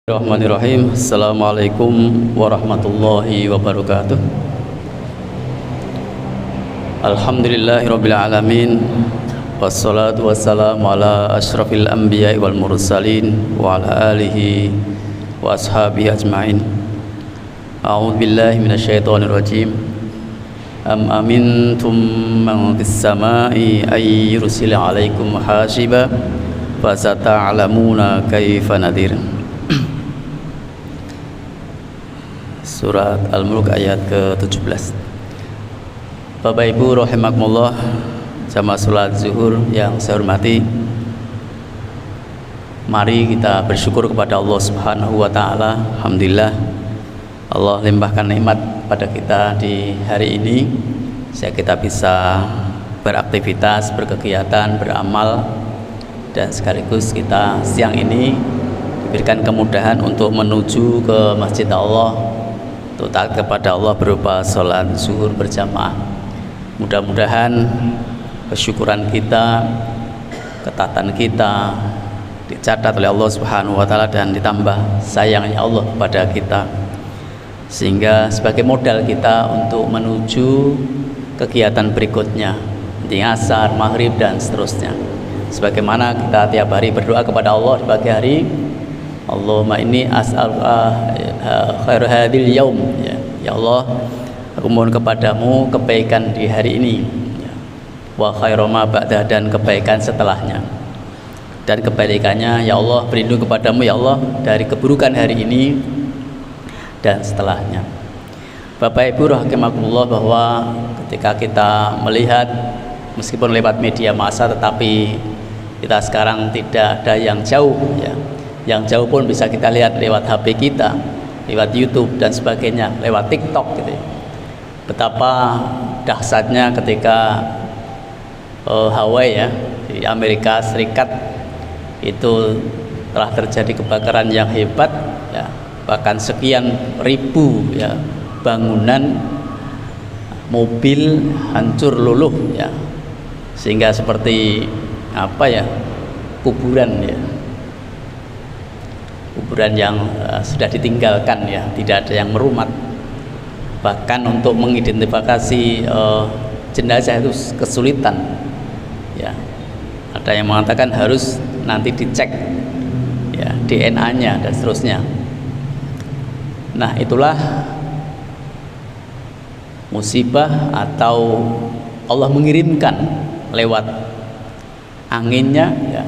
Bismillahirrahmanirrahim. Assalamualaikum warahmatullahi wabarakatuh. Alhamdulillahirabbil alamin. Wassalatu wassalamu ala asyrafil anbiya'i wal mursalin wa ala alihi wa ashabihi ajmain. A'udzu billahi minasyaitonir rajim. Am amintum man fis samai ay yursila 'alaikum hasiba fasata'lamuna kaifa nadhir. Surat Al-Mulk ayat ke-17. Bapak Ibu rahimakumullah, jamaah salat zuhur yang saya hormati, mari kita bersyukur kepada Allah Subhanahu wa taala. Alhamdulillah Allah limpahkan nikmat pada kita di hari ini sehingga kita bisa beraktivitas, berkegiatan, beramal, dan sekaligus kita siang ini diberikan kemudahan untuk menuju ke Masjid Allah, untuk taat kepada Allah berupa sholat zuhur berjamaah. Mudah-mudahan kesyukuran kita, ketaatan kita dicatat oleh Allah Subhanahu wa taala dan ditambah sayangnya Allah kepada kita, sehingga sebagai modal kita untuk menuju kegiatan berikutnya di asar, maghrib, dan seterusnya. Sebagaimana kita tiap hari berdoa kepada Allah di pagi hari, Allahumma inni as'aluka khair hadhil yaum, ya Allah, aku mohon kepadamu kebaikan di hari ini, wa khairu ma ba'da, dan kebaikan setelahnya, dan kebalikannya ya Allah, berlindung kepadamu ya Allah dari keburukan hari ini dan setelahnya. Bapak Ibu rahimakumullah, bahwa ketika kita melihat meskipun lewat media massa, tetapi kita sekarang tidak ada yang jauh, ya. Yang jauh pun bisa kita lihat lewat HP kita, lewat YouTube dan sebagainya, lewat TikTok gitu. Betapa dahsyatnya ketika Hawaii, ya, di Amerika Serikat itu telah terjadi kebakaran yang hebat, ya, bahkan sekian ribu, ya, bangunan, mobil hancur luluh, ya, sehingga seperti apa, ya, kuburan, ya, kuburan yang sudah ditinggalkan, ya, tidak ada yang merumat. Bahkan untuk mengidentifikasi jenazah itu kesulitan, ya. Ada yang mengatakan harus nanti dicek, ya, DNA-nya dan seterusnya. Nah, itulah musibah atau Allah mengirimkan lewat anginnya, ya.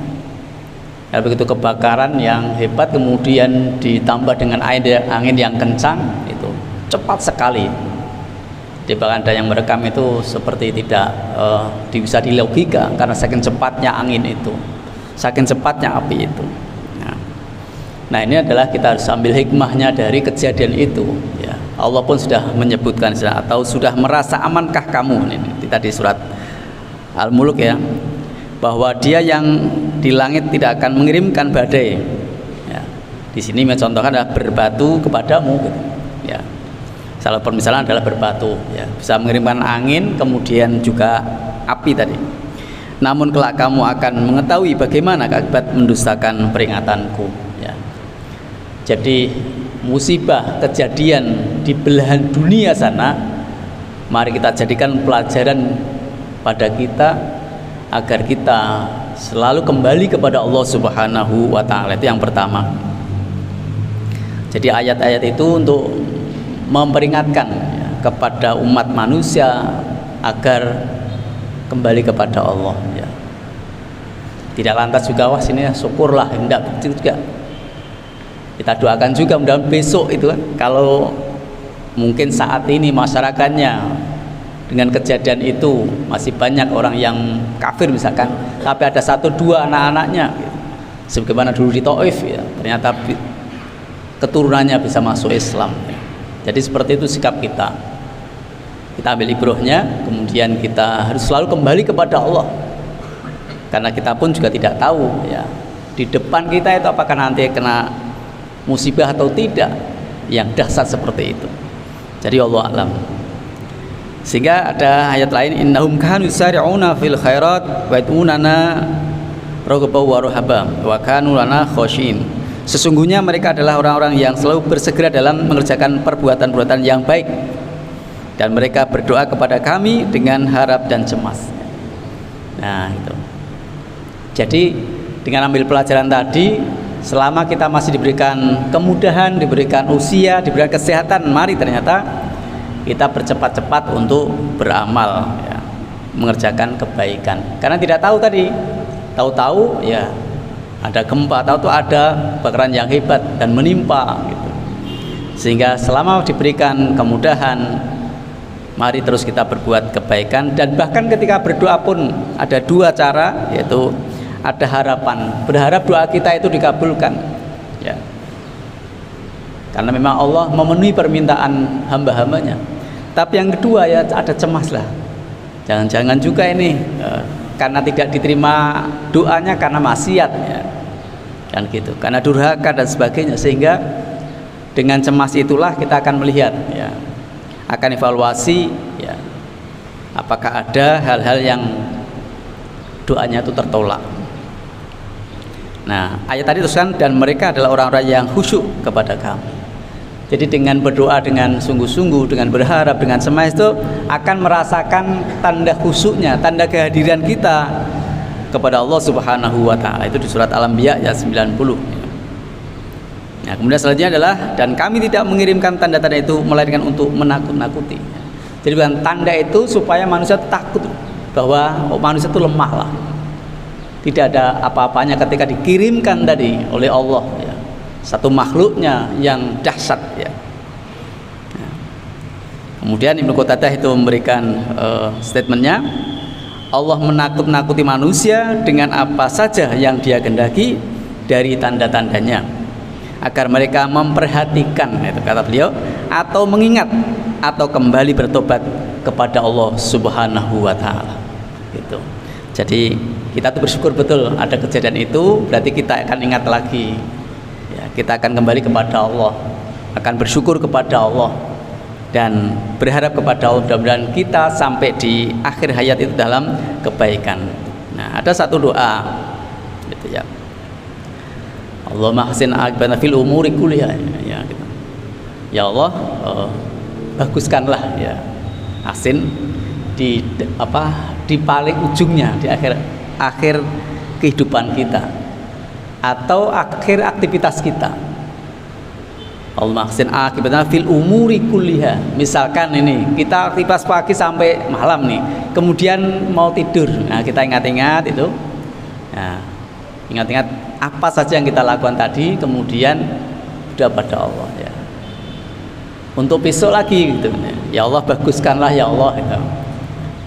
Ya, begitu kebakaran yang hebat kemudian ditambah dengan angin yang kencang, itu cepat sekali. Jadi bahkan ada yang merekam itu seperti tidak bisa dilogika karena saking cepatnya angin itu, saking cepatnya api itu. Nah, ini adalah kita harus ambil hikmahnya dari kejadian itu, ya. Allah pun sudah menyebutkan, atau sudah merasa amankah kamu, ini tadi surat Al-Mulk, ya, bahwa Dia yang di langit tidak akan mengirimkan badai, ya. Di sini mencontohkan adalah berbatu kepadamu, gitu, ya. Salah permisalan adalah berbatu, ya, bisa mengirimkan angin kemudian juga api tadi. Namun kelak kamu akan mengetahui bagaimana akibat mendustakan peringatanku, ya. Jadi musibah kejadian di belahan dunia sana, mari kita jadikan pelajaran pada kita agar kita selalu kembali kepada Allah Subhanahu wa taala. Itu yang pertama. Jadi ayat-ayat itu untuk memperingatkan, ya, kepada umat manusia agar kembali kepada Allah, ya. Tidak lantas juga wah sini ya, syukurlah, enggak begitu juga. Kita doakan juga mudah-mudahan besok itu kan, kalau mungkin saat ini masyarakatnya dengan kejadian itu masih banyak orang yang kafir misalkan, tapi ada satu dua anak-anaknya, gitu. Sebagaimana dulu di Taif, ya, ternyata keturunannya bisa masuk Islam, ya. Jadi seperti itu sikap kita. Kita ambil ibrohnya, kemudian kita harus selalu kembali kepada Allah, karena kita pun juga tidak tahu, ya, di depan kita itu apakah nanti kena musibah atau tidak yang dahsyat seperti itu. Jadi Allah alam. Sehingga ada ayat lain, innahum kanu yusari'una fil khairat wa yad'unana raghaban wa rahaban wa kanu lana khashin. Sesungguhnya mereka adalah orang-orang yang selalu bersegera dalam mengerjakan perbuatan-perbuatan yang baik, dan mereka berdoa kepada kami dengan harap dan cemas. Nah itu. Jadi dengan ambil pelajaran tadi, selama kita masih diberikan kemudahan, diberikan usia, diberikan kesehatan, mari ternyata kita bercepat-cepat untuk beramal, ya, mengerjakan kebaikan. Karena tidak tahu tadi, tahu-tahu ya ada gempa, tahu-tahu ada kebakaran yang hebat dan menimpa gitu. Sehingga selama diberikan kemudahan, mari terus kita berbuat kebaikan. Dan bahkan ketika berdoa pun ada dua cara, yaitu ada harapan, berharap doa kita itu dikabulkan, ya. Karena memang Allah memenuhi permintaan hamba-hambanya. Tapi yang kedua ya ada cemas lah. Jangan-jangan juga ini karena tidak diterima doanya karena maksiat, ya. Kan gitu, karena durhaka dan sebagainya. Sehingga dengan cemas itulah kita akan melihat, ya, akan evaluasi, ya, apakah ada hal-hal yang doanya itu tertolak. Nah, ayat tadi teruskan, dan mereka adalah orang-orang yang khusyuk kepada kami. Jadi dengan berdoa dengan sungguh-sungguh, dengan berharap, dengan cemas itu akan merasakan tanda khusyuknya, tanda kehadiran kita kepada Allah Subhanahu wa taala. Itu di surat Al-Anbiya ayat 90. Nah, kemudian selanjutnya adalah, dan kami tidak mengirimkan tanda-tanda itu melainkan untuk menakut-nakuti. Jadi bukan tanda itu supaya manusia takut bahwa manusia itu lemah lah. Tidak ada apa-apanya ketika dikirimkan tadi oleh Allah, ya, satu makhluknya yang dahsyat, ya. Nah, kemudian Ibnu Qutadah itu memberikan statementnya, Allah menakut-nakuti manusia dengan apa saja yang Dia kehendaki dari tanda-tandanya, agar mereka memperhatikan, itu kata beliau, atau mengingat atau kembali bertobat kepada Allah Subhanahu wa taala. Gitu. Jadi kita tuh bersyukur betul ada kejadian itu, berarti kita akan ingat lagi, ya, kita akan kembali kepada Allah, akan bersyukur kepada Allah, dan berharap kepada Allah mudah-mudahan kita sampai di akhir hayat itu dalam kebaikan. Nah, ada satu doa, gitu ya, Allahumma ahsin aqibana fil umuri kulliha, ya, gitu. Ya Allah, baguskanlah, ya, ahsin di paling ujungnya, di akhir kehidupan kita atau akhir aktivitas kita. Allahumma ahsin aqibana fil umuri kulliha. Misalkan ini kita aktivitas pagi sampai malam nih, kemudian mau tidur, nah kita ingat-ingat itu, nah, ingat-ingat apa saja yang kita lakukan tadi, kemudian sudah pada Allah, ya, untuk besok lagi gitu. Ya Allah, baguskanlah ya Allah, gitu.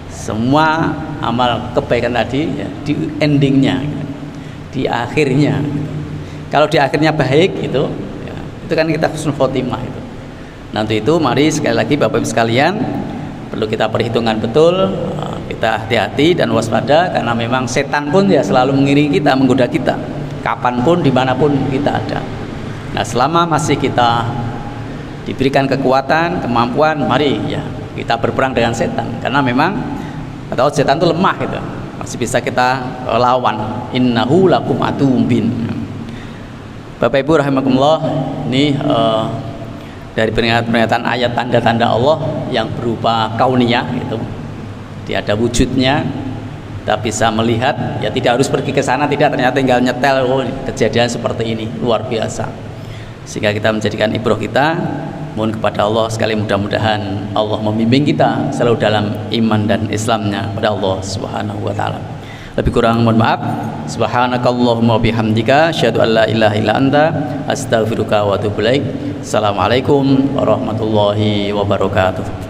Semua amal kebaikan tadi, ya, di endingnya, gitu, di akhirnya, gitu. Kalau di akhirnya baik itu, ya, itu kan kita husnul khotimah itu. Nanti itu mari sekali lagi Bapak Ibu sekalian, perlu kita perhitungkan betul, kita hati-hati dan waspada, karena memang setan pun ya selalu mengiringi kita, menggoda kita kapanpun, dimanapun kita ada. Nah, selama masih kita diberikan kekuatan, kemampuan, mari ya kita berperang dengan setan, karena memang atau setan itu lemah gitu, masih bisa kita lawan. Innahu lakum aduwwun mubin. Bapak Ibu rahimakumullah, ini dari pernyataan ayat tanda-tanda Allah yang berupa kauniyah itu, dia ada wujudnya, kita bisa melihat, ya tidak harus pergi ke sana, tidak, ternyata tinggal nyetel, oh kejadian seperti ini luar biasa, sehingga kita menjadikan ibrah kita. Mohon kepada Allah sekali, mudah-mudahan Allah membimbing kita selalu dalam iman dan Islamnya pada Allah Subhanahu wa taala. Lebih kurang mohon maaf. Subhanakallahumma bihamdika asyhadu an la ilaha illa anta astaghfiruka wa atubu ilaik. Assalamualaikum warahmatullahi wabarakatuh.